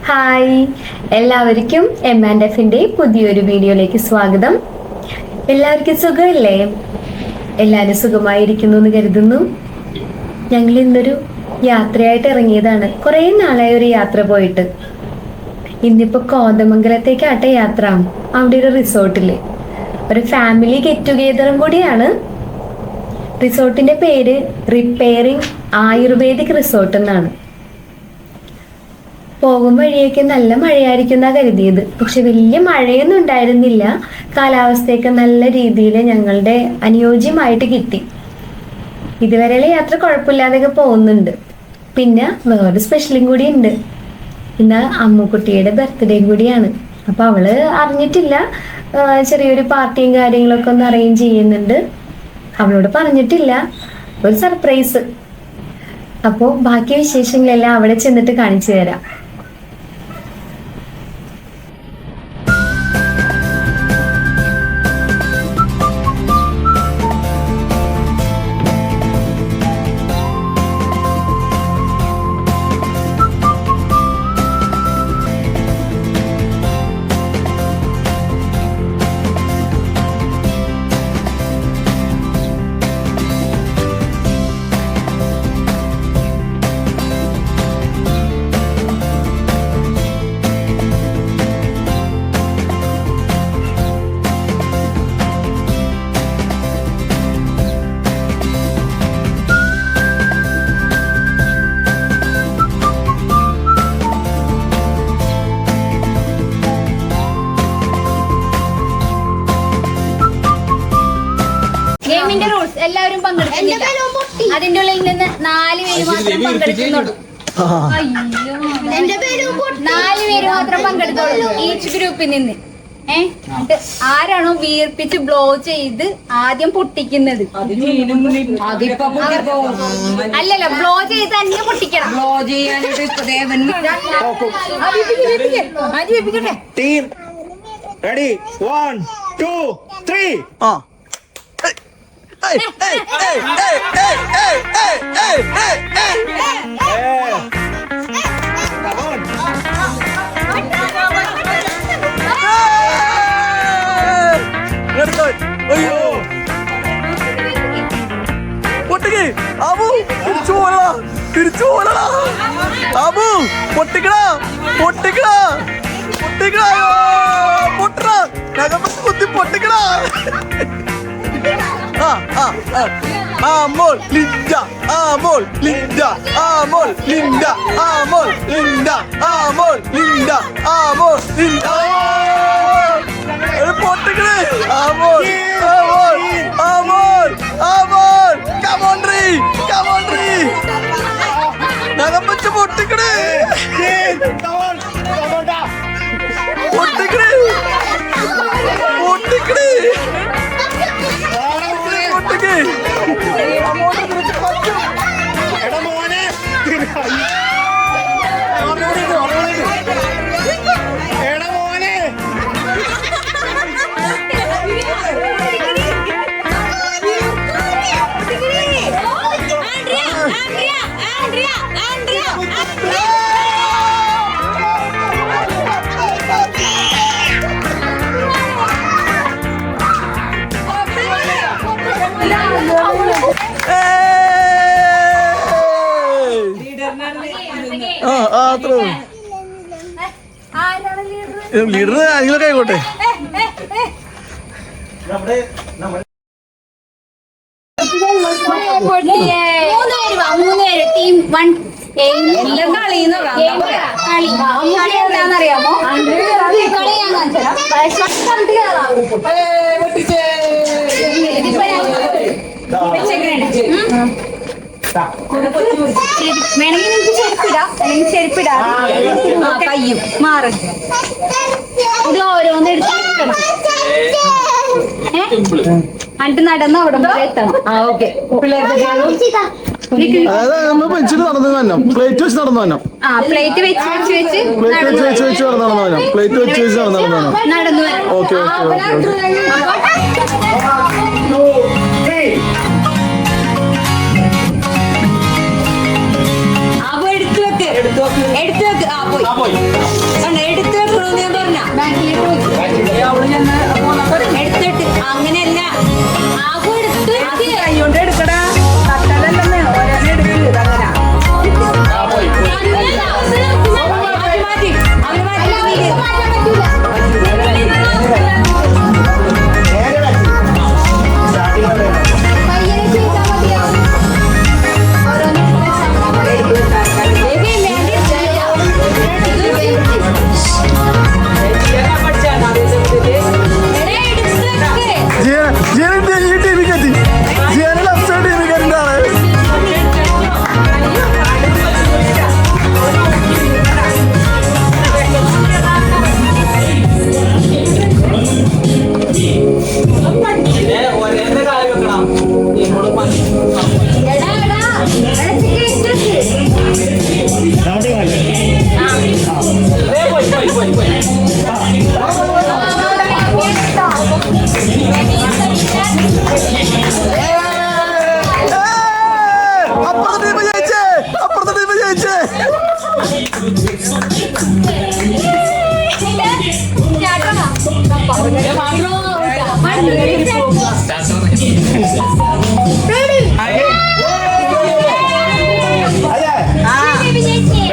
Hi, എല്ലാവർക്കും M&Fന്റെ പുതിയൊരു വീഡിയോയിലേക്ക് സ്വാഗതം. എല്ലാവർക്കും സുഖമല്ലേ? എല്ലാവരും സുഖമായിരിക്കുന്നു എന്ന് കരുതുന്നു. ഞങ്ങൾ ഇന്നൊരു യാത്രയായിട്ട് ഇറങ്ങിയതാണ്. കുറേ നാളായി ഒരു യാത്ര പോയിട്ട്. ഇന്നിപ്പോ കോതമംഗലത്തേക്കാട്ടെ യാത്ര. അവിടെ ഒരു റിസോർട്ടില് ഒരു ഫാമിലി ഗെറ്റ് ടുഗെദറും കൂടിയാണ്. റിസോർട്ടിന്റെ പേര് റിപ്പയറിംഗ് ആയുർവേദിക് റിസോർട്ട് എന്നാണ്. പോകും വഴിയൊക്കെ നല്ല മഴയായിരിക്കും എന്നാ കരുതിയത്. പക്ഷെ വലിയ മഴയൊന്നും ഉണ്ടായിരുന്നില്ല. കാലാവസ്ഥയൊക്കെ നല്ല രീതിയിൽ ഞങ്ങളുടെ അനുയോജ്യമായിട്ട് കിട്ടി. ഇതുവരെയുള്ള യാത്ര കുഴപ്പമില്ലാതെയൊക്കെ പോകുന്നുണ്ട്. പിന്നെ വേറൊരു സ്പെഷ്യലും കൂടി ഉണ്ട്. ഇന്ന് അമ്മുക്കുട്ടിയുടെ ബർത്ത്ഡേയും കൂടിയാണ്. അപ്പൊ അവള് അറിഞ്ഞിട്ടില്ല. ചെറിയൊരു പാർട്ടിയും കാര്യങ്ങളൊക്കെ ഒന്ന് അറേഞ്ച് ചെയ്യുന്നുണ്ട്. അവളോട് പറഞ്ഞിട്ടില്ല. ഒരു സർപ്രൈസ്. അപ്പോൾ ബാക്കി വിശേഷങ്ങളെല്ലാം അവിടെ ചെന്നിട്ട് കാണിച്ചു തരാം. ഗെയിമിന്റെ റൂൾസ് എല്ലാവരും പങ്കെടുക്കുന്നില്ല. അതിന്റെ ഉള്ളിൽ നിന്ന് 4 പേര് മാത്രം പങ്കെടുക്കുന്നുള്ളൂ. 4 പേര് മാത്രം പങ്കെടുക്കുള്ളൂ ഈച്ച് ഗ്രൂപ്പിൽ നിന്ന്. എന്നിട്ട് ആരാണോ വീർപ്പിച്ച് ബ്ലോ ചെയ്ത് ആദ്യം പൊട്ടിക്കുന്നത്, അല്ലല്ല ബ്ലോ ചെയ്ത് തന്നെ പൊട്ടിക്കണം. ബ്ലോ ചെയ്യാനായിട്ട് Hey, hey, hey, hey, hey, hey, hey, hey, hey, hey. Come on. Very good. അയ്യോ പൊട്ടിക്ക് അബു, തിരിച്ചു പോലടാ അബു, പൊട്ടിക്കടാ പൊട്ടിക്കടാ പൊട്ടിക്കടാ പൊട്ടടാ നഗമത്ത് കുത്തി പൊട്ടിക്കടാ. Amor, linda, amor, linda, amor, linda, amor, linda, amor, linda, amor, linda. Pottikale, amor, amor, amor, amor. Come on, come on, nagampachu pottikale. Come on, pottikale, pottikale. Leader ആരെങ്കിലൊക്കെ ആയിക്കോട്ടെ. അറിയാമോ? വേണമെങ്കിൽ നിങ്ങൾക്ക് ചെരുപ്പിടാം, അല്ലെങ്കിൽ ചെരുപ്പിടാം. കയ്യും മാറും. ഇത് ഓരോന്ന് എടുത്തിരിക്കണം. എന്നിട്ട് നടന്ന് അവിടെ വരെ എത്തണം. അതായത് നമ്മൾ വെച്ചിട്ട് നടന്നു തന്നെ, പ്ലേറ്റ് വെച്ച് നടന്നു തന്നെ. പ്ലേറ്റ് വെച്ച് വെച്ച് വെച്ച് പ്ലേറ്റ് വെച്ച് വെച്ച് നടന്നു തന്നെ, പ്ലേറ്റ് വെച്ച് വെച്ച് നടന്നു. Okay okay okay. എടുത്തു വെക്ക്. പോയി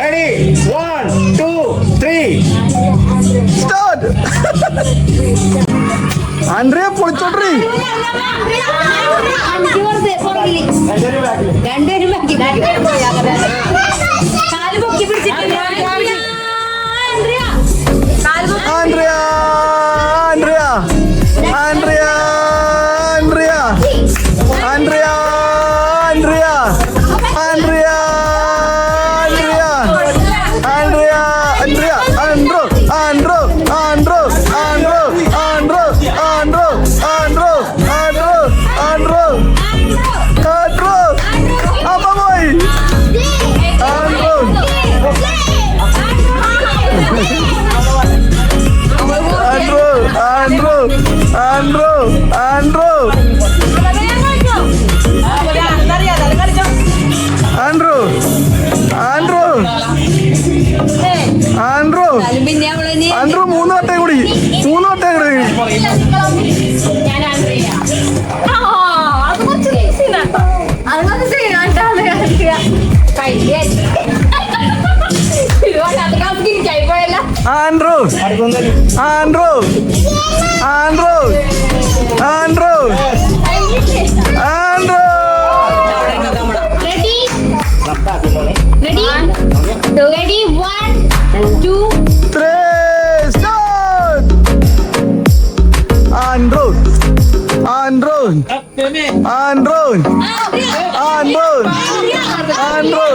Ready? 1, 2, 3. Start. ആൻഡ്രിയ പൊളിച്ചോട്രി. Andrea Andrea Andrea Andrea Andrea Andrea Andrea Andrea Andrea ആൻഡ്രോ ആൻഡ്രോ ആൻഡ്രോ ആൻഡ്രോ ആൻഡ്രോ ആൻഡ്രോ ആൻഡ്രോ ആൻഡ്രോ ആൻഡ്രോ ആൻഡ്രോ അമ്മ പോയി ആൻഡ്രോ ആൻഡ്രോ ആൻഡ്രോ ആൻഡ്രോ ആൻഡ്രോ ആൻഡ്രോ ആൻഡ്രോ ആൻഡ്രോ 3 വട്ടം കൂടി 3 വട്ടം കൂടി ആൻഡ്രോ ആൻഡ്രോ ആൻഡ്രോ ആൻഡ്രോ ആൻഡ്രോ Ready? 1, 2. 3 start. Andrew Andrew Andrew Andrew Andrew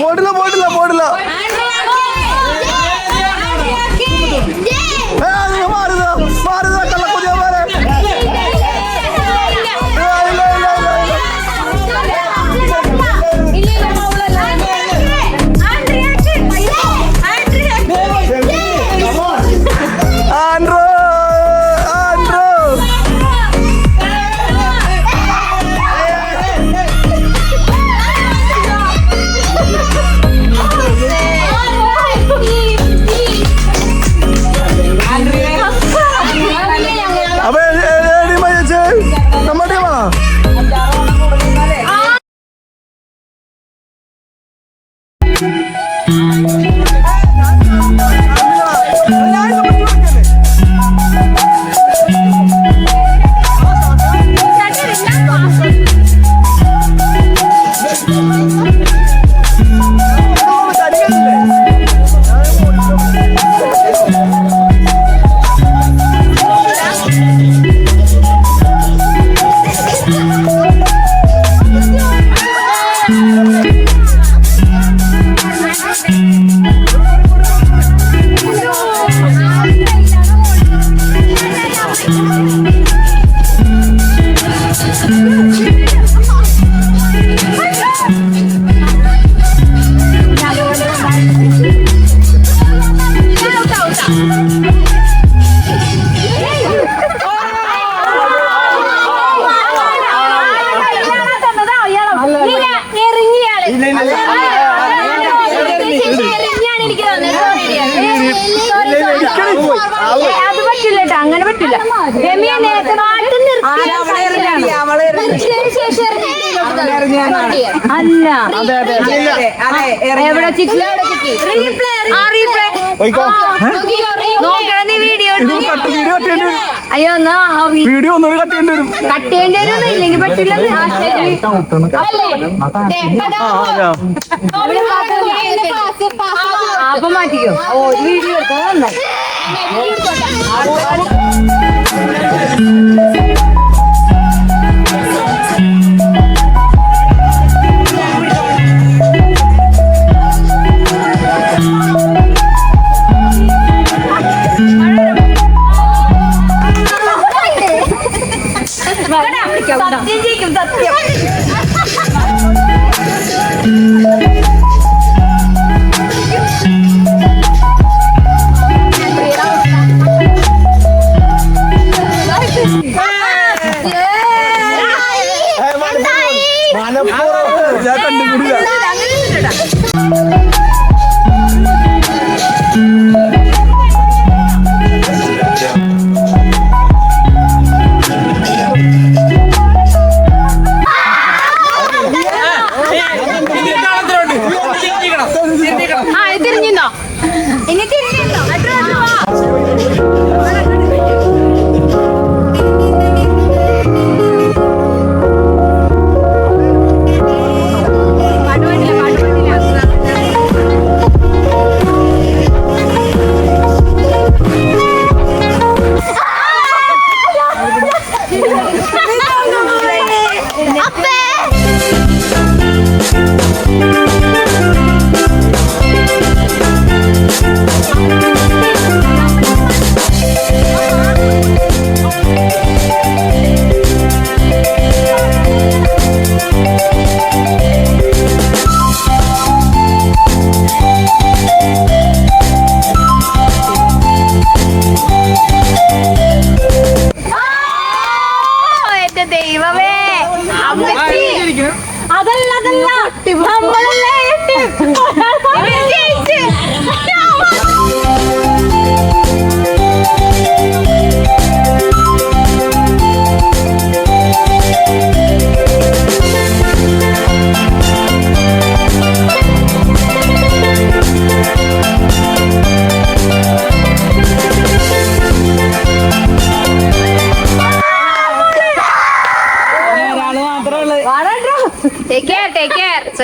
പോടില്ല പോടില്ല പോടില്ല മാറുക മാറുക കള്ളക്കുതിയ പോലെ ആൻഡ്രോ ആൻഡ്രോ അപ്പൊ ടീമാ ചേച്ചി നമ്മുടെ ടീമാ അത് പറ്റില്ല കേട്ടോ, അങ്ങനെ പറ്റില്ല. അല്ല എവിടെ ചിക്കി നോക്കണം നീ വീഡിയോ അയ്യോ എന്നാ വീഡിയോ ഒന്നും കട്ട് ചെയ്യേണ്ടി വരും കട്ട് ചെയ്യേണ്ടി വരും ഇല്ലെങ്കിൽ പറ്റില്ല. അപ്പൊ മാറ്റിക്കോ. ഓ വീഡിയോ എടുത്തോ നന്നായി. സത്യം ചെയ്യും സത്യം.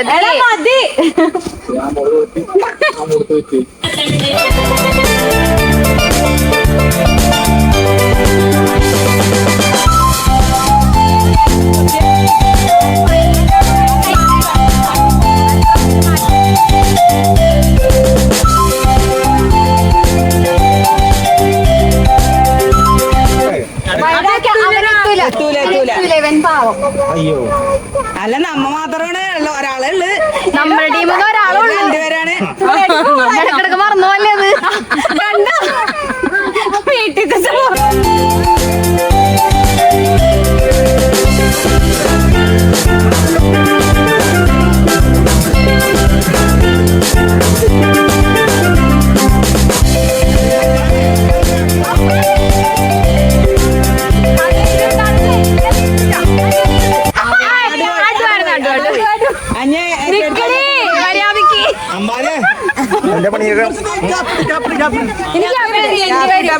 മതി. അയ്യോ അല്ല നമ്മ മാത്രമാണ് ഒരാളെ ഉള്ളു. നമ്മുടെ ടീമിൽ നിന്ന് ഒരാളുള്ളൂ. രണ്ടുപേരാണ്. ഇടക്കിടക്ക് മറന്നു പോലെ അത് കണ്ടോ വീട്ടിൽ അമ്പാനെ എന്റെ പണിയൊക്കെ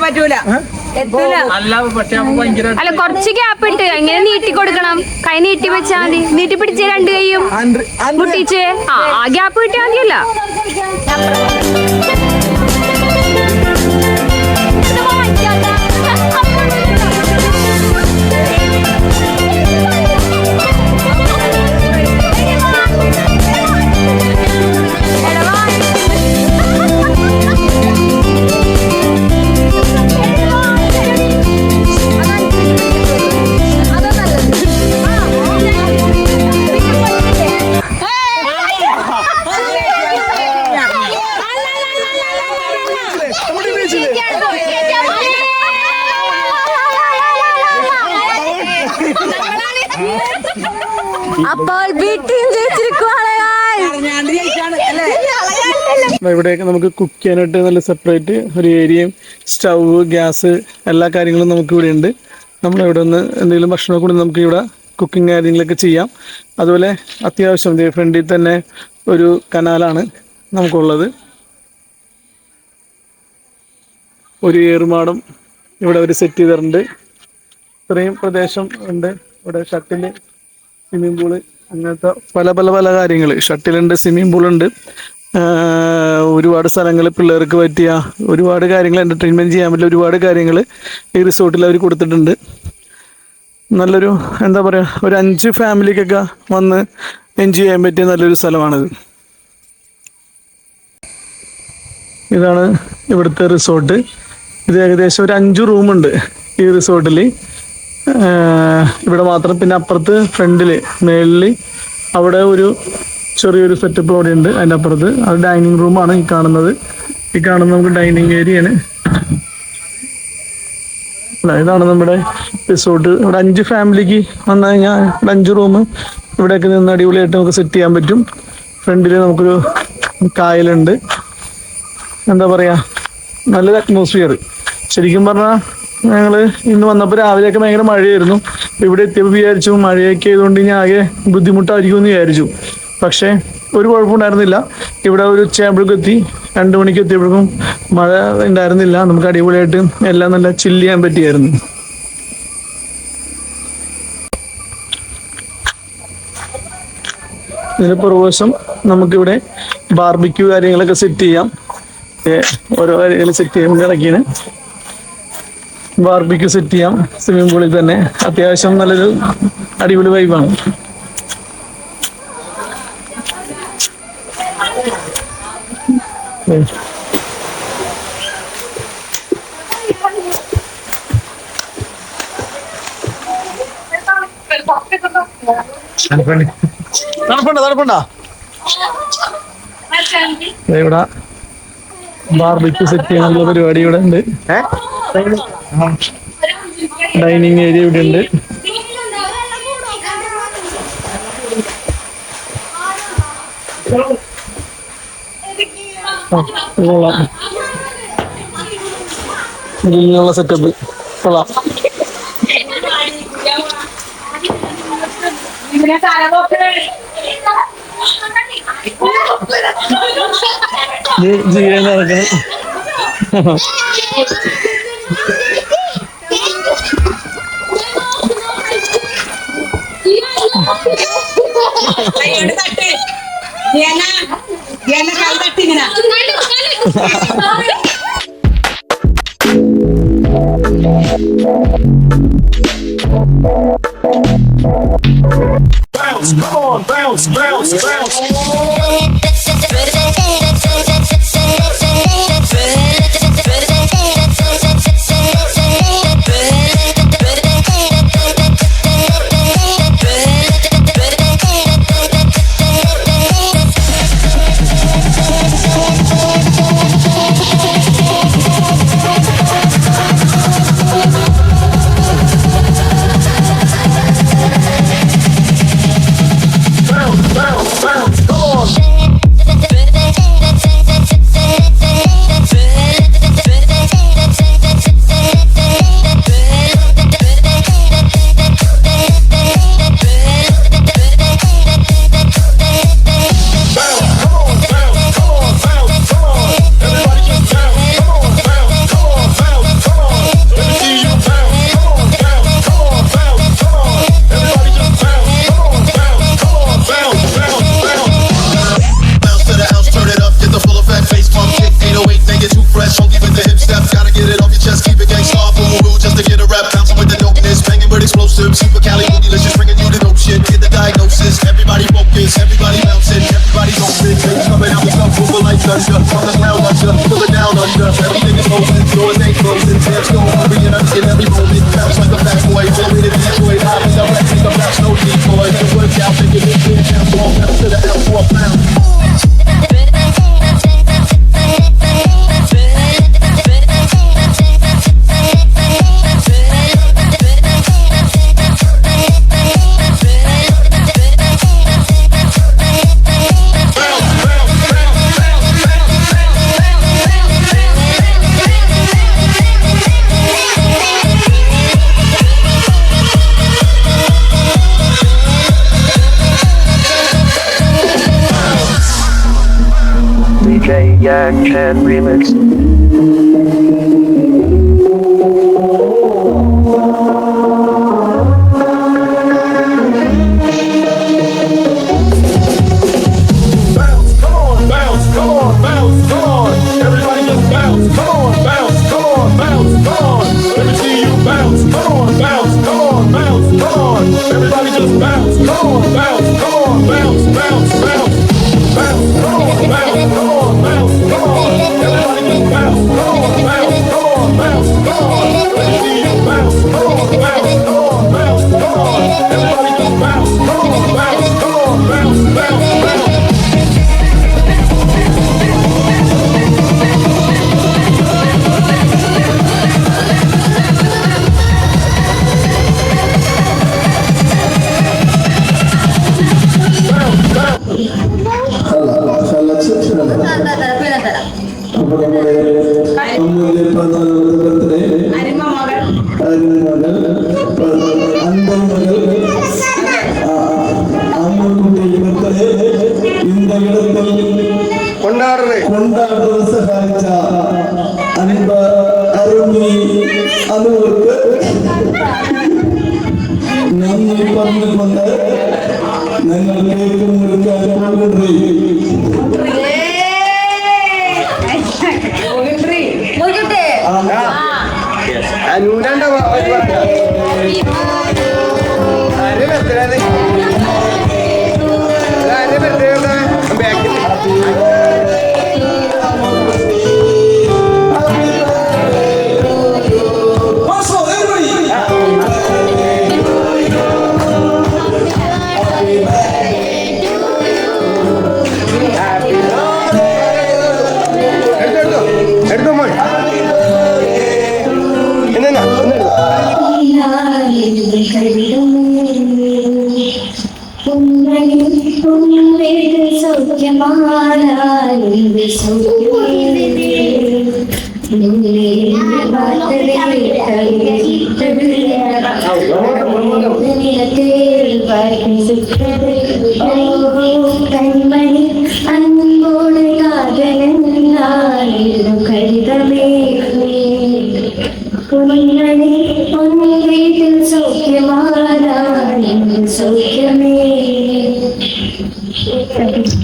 പറ്റൂല. അല്ല കുറച്ച് ഗ്യാപ്പ് ഇട്ട് എങ്ങനെ നീട്ടി കൊടുക്കണം. കൈ നീട്ടി വെച്ചാൽ മതി. നീട്ടി പിടിച്ച് രണ്ട് കൈയും മുട്ടിച്ച് ആ ഗ്യാപ്പ് കിട്ടിയാൽ മതിയല്ല. അപ്പോൾ വീട്ടിൽ ഇവിടെയൊക്കെ നമുക്ക് കുക്ക് ചെയ്യാനായിട്ട് നല്ല സെപ്പറേറ്റ് ഒരു ഏരിയയും സ്റ്റൗവ് ഗ്യാസ് എല്ലാ കാര്യങ്ങളും നമുക്ക് ഇവിടെ ഉണ്ട്. നമ്മളിവിടെ നിന്ന് എന്തെങ്കിലും ഭക്ഷണം കൂടി നമുക്ക് ഇവിടെ കുക്കിംഗ് കാര്യങ്ങളൊക്കെ ചെയ്യാം. അതുപോലെ അത്യാവശ്യം ഫ്രണ്ടിൽ തന്നെ ഒരു കനാലാണ് നമുക്കുള്ളത്. ഒരു ഏറുമാടം ഇവിടെ അവർ സെറ്റ് ചെയ്തിട്ടുണ്ട്. ഇത്രയും പ്രദേശം ഉണ്ട്. ഇവിടെ ഷട്ടിൽ, സ്വിമ്മിംഗ് പൂള്, അങ്ങനത്തെ പല പല പല കാര്യങ്ങൾ. ഷട്ടിലുണ്ട്, സ്വിമ്മിംഗ് പൂളുണ്ട്, ഒരുപാട് സ്ഥലങ്ങൾ പിള്ളേർക്ക് പറ്റിയ ഒരുപാട് കാര്യങ്ങൾ എൻ്റർടൈൻമെൻറ്റ് ചെയ്യാൻ പറ്റിയ ഒരുപാട് കാര്യങ്ങൾ ഈ റിസോർട്ടിൽ അവർ കൊടുത്തിട്ടുണ്ട്. നല്ലൊരു എന്താ പറയുക, ഒരു 5 ഫാമിലിക്കൊക്കെ വന്ന് എൻജോയ് ചെയ്യാൻ പറ്റിയ നല്ലൊരു സ്ഥലമാണിത്. ഇതാണ് ഇവിടുത്തെ റിസോർട്ട്. ഇത് ഏകദേശം ഒരു 5 റൂമുണ്ട് ഈ റിസോർട്ടിൽ. ഇവിടെ മാത്രം. പിന്നെ അപ്പുറത്ത് ഫ്രണ്ടിൽ മേളിൽ അവിടെ ഒരു ചെറിയൊരു സെറ്റപ്പ് അവിടെ ഉണ്ട്. അതിൻ്റെ അപ്പുറത്ത് അത് ഡൈനിങ് റൂമാണ് ഈ കാണുന്നത്. ഈ കാണുന്നത് നമുക്ക് ഡൈനിങ് ഏരിയയാണ്. ഇതാണ് നമ്മുടെ റിസോർട്ട്. ഇവിടെ 5 ഫാമിലിക്ക് വന്നു കഴിഞ്ഞാൽ ഇവിടെ 5 റൂം ഇവിടെയൊക്കെ നിന്ന് അടിപൊളിയായിട്ട് നമുക്ക് സെറ്റ് ചെയ്യാൻ പറ്റും. ഫ്രണ്ടിൽ നമുക്കൊരു കായലുണ്ട്. എന്താ പറയുക, നല്ലൊരു അറ്റ്മോസ്ഫിയർ. ശരിക്കും പറഞ്ഞാൽ ഞങ്ങൾ ഇന്ന് വന്നപ്പോൾ രാവിലെയൊക്കെ ഭയങ്കര മഴയായിരുന്നു. ഇവിടെ എത്തിയപ്പോൾ വിചാരിച്ചു മഴയൊക്കെ ആയതുകൊണ്ട് ഇനി ആകെ ബുദ്ധിമുട്ടായിരിക്കും എന്ന് വിചാരിച്ചു. പക്ഷേ ഒരു കുഴപ്പമുണ്ടായിരുന്നില്ല. ഇവിടെ ഒരു ഉച്ചയാകുമ്പോഴേക്കും എത്തി. 2 മണിക്ക് എത്തിയപ്പോഴേക്കും മഴ ഉണ്ടായിരുന്നില്ല. നമുക്ക് അടിപൊളിയായിട്ട് എല്ലാം നല്ല ചില്ല് ചെയ്യാൻ പറ്റിയായിരുന്നു. ഇതിന് പുറകുവശം നമുക്കിവിടെ ബാർബിക്യൂ കാര്യങ്ങളൊക്കെ സെറ്റ് ചെയ്യാം. ഓരോ കാര്യങ്ങൾ സെറ്റ് ചെയ്യാൻ കിടക്കിയാണ്. ബാർബിക്യൂ സെറ്റ് ചെയ്യാം സ്വിമ്മിംഗ് പൂളിൽ തന്നെ. അത്യാവശ്യം നല്ലൊരു അടിപൊളി വൈബാണ്. തണുപ്പുണ്ടോ? ഇവിടെ ബാർബിക്യൂ സെറ്റ് ചെയ്യാനുള്ള പരിപാടി ഇവിടെ ഉണ്ട്. ഡൈനിങ് ഏരിയ ഇവിടെ ഉണ്ട്. ഇങ്ങനെയുള്ള സെറ്റപ്പ് കൊള്ളാം. ജീവൻ നടക്കണം. കൈ തട്ടിങ്ങനെ Bounce, come on, bounce, bounce, bounce. Super Cali, delicious, bringing you the dope shit. Get the diagnosis. Everybody focus, everybody bouncing, everybody open. Baby coming out with stuff moving like thunder. From the ground under, pull it down under. Everything is open, doors ain't closing. Dance go hurry and I'm in every moment. Bounce like a fat boy, full way to Detroit. High in the wreck, think I'm bounce, no decoy. The workout, think it is good. Down to all pedal to the L for a pound. DJ Yak Chan Remix. Everybody just bounce, come on, bounce, come on, bounce, bounce, bounce, bounce, come on, bounce, come on, bounce, come on. Everybody just bounce, come on, bounce, come on, bounce, come on. Let me see you bounce, come on, bounce, come on, bounce, come on. Everybody just bounce, come on, bounce, come on, bounce, bounce, bounce. അപ്പൊ നമ്മുടെ അമ്മൂല്യ birthday അന്തമകൾ അമ്മക്കുട്ടി birthday இந்த இடத்தில் கொண்டாடுற സഹായിച്ച അൻപ അരുമി അനുവർക്ക് നന്ദി പറഞ്ഞുകൊണ്ട് ഞങ്ങൾ cake മുറിക്കാൻ പോകുന്നത് കൺമണി അൻപോട് കാതലെന്നാലും കരുതമേ കുഞ്ഞണി ഒന്ന് വീട്ടിൽ സൗഖ്യമാരാണ് സൗഖ്യമേ സതീഷ്